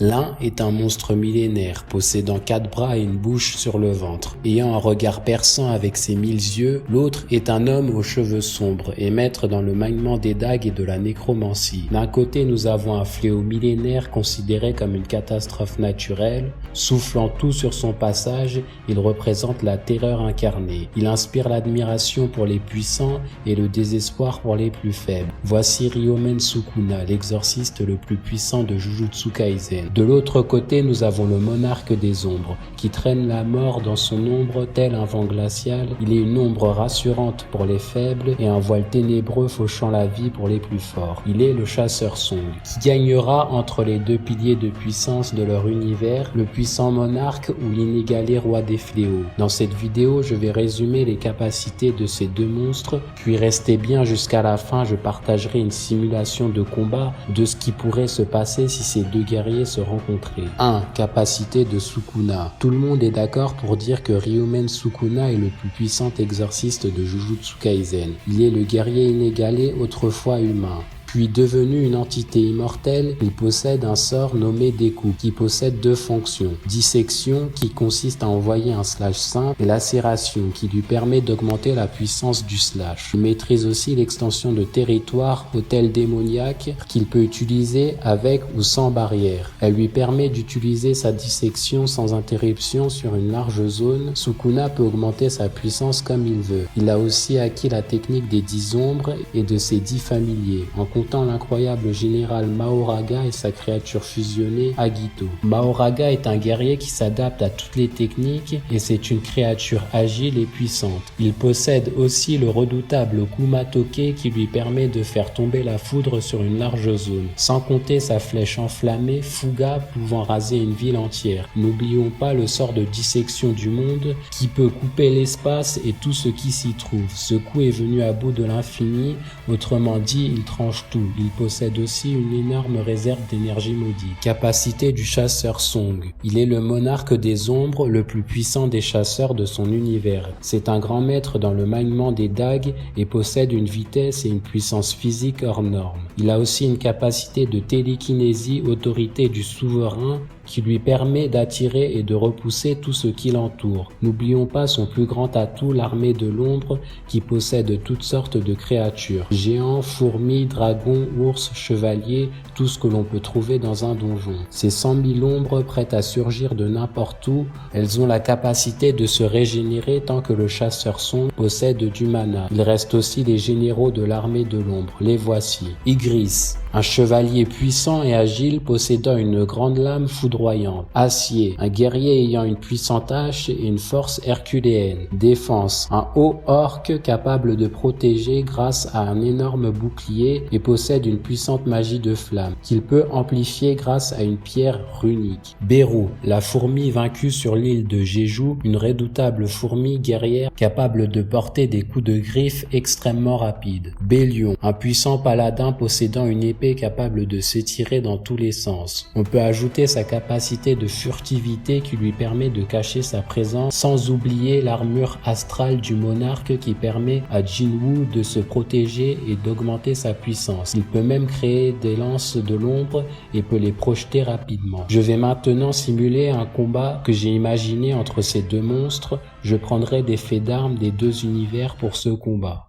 L'un est un monstre millénaire, possédant 4 bras et une bouche sur le ventre, ayant un regard perçant avec ses 1000 yeux. L'autre est un homme aux cheveux sombres et maître dans le maniement des dagues et de la nécromancie. D'un côté, nous avons un fléau millénaire considéré comme une catastrophe naturelle. Soufflant tout sur son passage, il représente la terreur incarnée. Il inspire l'admiration pour les puissants et le désespoir pour les plus faibles. Voici Ryomen Sukuna, l'exorciste le plus puissant de Jujutsu Kaisen. De l'autre côté, nous avons le monarque des ombres, qui traîne la mort dans son ombre tel un vent glacial. Il est une ombre rassurante pour les faibles et un voile ténébreux fauchant la vie pour les plus forts. Il est le chasseur Song, qui gagnera entre les deux piliers de puissance de leur univers, le puissant monarque ou l'inégalé roi des fléaux. Dans cette vidéo, je vais résumer les capacités de ces deux monstres, puis restez bien jusqu'à la fin, je partagerai une simulation de combat de ce qui pourrait se passer si ces deux guerriers se rencontrer. 1. Capacité de Sukuna. Tout le monde est d'accord pour dire que Ryomen Sukuna est le plus puissant exorciste de Jujutsu Kaisen. Il est le guerrier inégalé autrefois humain. Puis devenu une entité immortelle, il possède un sort nommé Deku, qui possède deux fonctions. Dissection, qui consiste à envoyer un slash simple, et lacération, qui lui permet d'augmenter la puissance du slash. Il maîtrise aussi l'extension de territoire Hôtel démoniaque, qu'il peut utiliser avec ou sans barrière. Elle lui permet d'utiliser sa dissection sans interruption sur une large zone. Sukuna peut augmenter sa puissance comme il veut. Il a aussi acquis la technique des 10 ombres et de ses 10 familiers, en comptant l'incroyable général Mahoraga et sa créature fusionnée Agito. Mahoraga est un guerrier qui s'adapte à toutes les techniques et c'est une créature agile et puissante. Il possède aussi le redoutable Kumatoke qui lui permet de faire tomber la foudre sur une large zone, sans compter sa flèche enflammée Fuga pouvant raser une ville entière. N'oublions pas le sort de dissection du monde qui peut couper l'espace et tout ce qui s'y trouve. Ce coup est venu à bout de l'infini, autrement dit il tranche tout. Il possède aussi une énorme réserve d'énergie maudite. Capacité du chasseur Song. Il est le monarque des ombres, le plus puissant des chasseurs de son univers. C'est un grand maître dans le maniement des dagues et possède une vitesse et une puissance physique hors normes. Il a aussi une capacité de télékinésie, autorité du souverain, qui lui permet d'attirer et de repousser tout ce qui l'entoure. N'oublions pas son plus grand atout, l'armée de l'ombre, qui possède toutes sortes de créatures. Géants, fourmis, dragons, ours, chevaliers, tout ce que l'on peut trouver dans un donjon. Ces 100 000 ombres prêtes à surgir de n'importe où, elles ont la capacité de se régénérer tant que le chasseur Song possède du mana. Il reste aussi les généraux de l'armée de l'ombre. Les voici. Igris, un chevalier puissant et agile possédant une grande lame foudroyante. Acier, un guerrier ayant une puissante hache et une force herculéenne. Défense, un haut orc capable de protéger grâce à un énorme bouclier et possède une puissante magie de flamme qu'il peut amplifier grâce à une pierre runique. Beru, la fourmi vaincue sur l'île de Jeju, une redoutable fourmi guerrière capable de porter des coups de griffe extrêmement rapides. Bélion, un puissant paladin possédant une épée capable de s'étirer dans tous les sens. On peut ajouter sa capacité de furtivité qui lui permet de cacher sa présence, sans oublier l'armure astrale du monarque qui permet à Jinwoo de se protéger et d'augmenter sa puissance. Il peut même créer des lances de l'ombre et peut les projeter rapidement. Je vais maintenant simuler un combat que j'ai imaginé entre ces deux monstres. Je prendrai des faits d'armes des deux univers pour ce combat.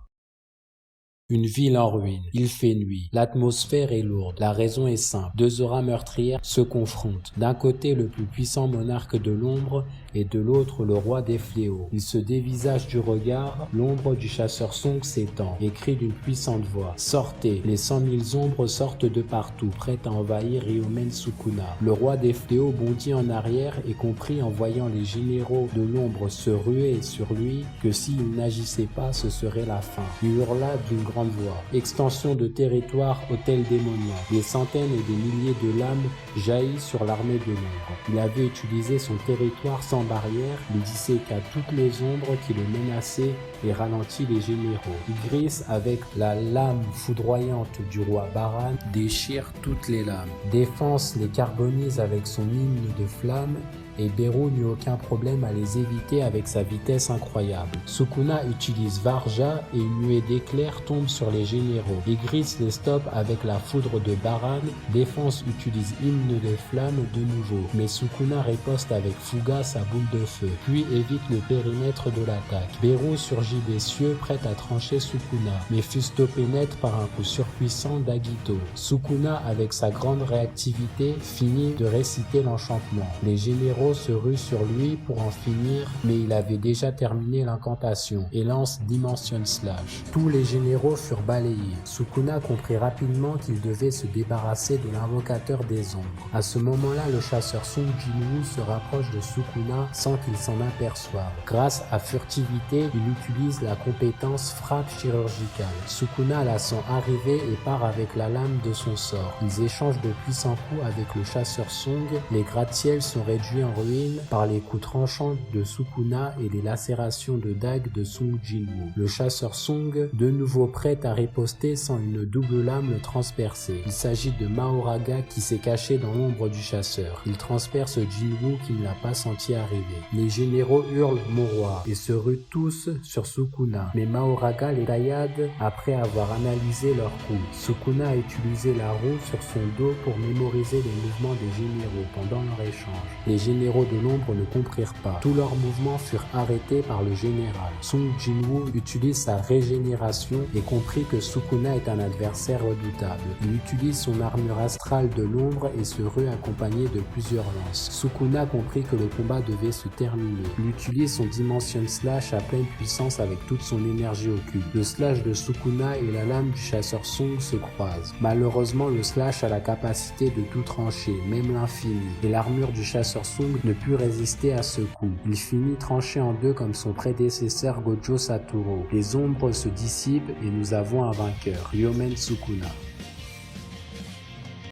Une ville en ruine. Il fait nuit. L'atmosphère est lourde. La raison est simple. Deux auras meurtrières se confrontent. D'un côté, le plus puissant monarque de l'ombre et de l'autre, le roi des fléaux. Ils se dévisagent du regard. L'ombre du chasseur Song s'étend et crie d'une puissante voix. Sortez. Les 100 000 ombres sortent de partout, prêtes à envahir Ryomen Sukuna. Le roi des fléaux bondit en arrière et comprit en voyant les généraux de l'ombre se ruer sur lui que s'il n'agissait pas, ce serait la fin. Il hurla d'une grande voix. Extension de territoire Hôtel démoniaque. Des centaines et des milliers de lames jaillissent sur l'armée de l'ombre. Il avait utilisé son territoire sans barrière, il disséqua toutes les ombres qui le menaçaient et ralentit les généraux. Igris, avec la lame foudroyante du roi Baran, déchire toutes les lames. Défense les carbonise avec son hymne de flamme et Beru n'eut aucun problème à les éviter avec sa vitesse incroyable. Sukuna utilise Varja et une nuée d'éclairs tombe sur les généraux. Igris les stoppe avec la foudre de Baran, Défense utilise Hymne des Flammes de nouveau, mais Sukuna riposte avec Fuga sa boule de feu, puis évite le périmètre de l'attaque. Beru surgit des cieux prête à trancher Sukuna, mais fut stoppé net par un coup surpuissant d'Agito. Sukuna, avec sa grande réactivité, finit de réciter l'enchantement. Les généraux se ruent sur lui pour en finir, mais il avait déjà terminé l'incantation et lance Dimension Slash. Tous les généraux furent balayés. Sukuna comprit rapidement qu'il devait se débarrasser de l'invocateur des ombres. À ce moment-là, le chasseur Sung Jinwoo se rapproche de Sukuna sans qu'il s'en aperçoive. Grâce à furtivité, il utilise la compétence frappe chirurgicale. Sukuna la sent arriver et part avec la lame de son sort. Ils échangent de puissants coups avec le chasseur Song. Les gratte-ciels sont réduits en ruine par les coups tranchants de Sukuna et les lacérations de dague de Sung Jinwoo. Le chasseur Song, de nouveau prêt à riposter, sent une double lame le transpercer. Il s'agit de Mahoraga qui s'est caché dans l'ombre du chasseur. Il transperce Jinwoo qui ne l'a pas senti arriver. Les généraux hurlent « Mon roi » et se ruent tous sur Sukuna. Mais Mahoraga les taillade après avoir analysé leurs coups. Sukuna a utilisé la roue sur son dos pour mémoriser les mouvements des généraux pendant leur échange. Les généraux de l'ombre ne comprirent pas. Tous leurs mouvements furent arrêtés par le général. Sung Jinwoo utilise sa régénération et comprit que Sukuna est un adversaire redoutable. Il utilise son armure astrale de l'ombre et se rue accompagné de plusieurs lances. Sukuna comprit que le combat devait se terminer. Il utilise son Dimension Slash à pleine puissance avec toute son énergie occulte. Le slash de Sukuna et la lame du chasseur Song se croisent. Malheureusement, le slash a la capacité de tout trancher, même l'infini, et l'armure du chasseur Song ne put résister à ce coup. Il finit tranché en deux comme son prédécesseur Gojo Satoru. Les ombres se dissipent et nous avons un vainqueur, Ryomen Sukuna.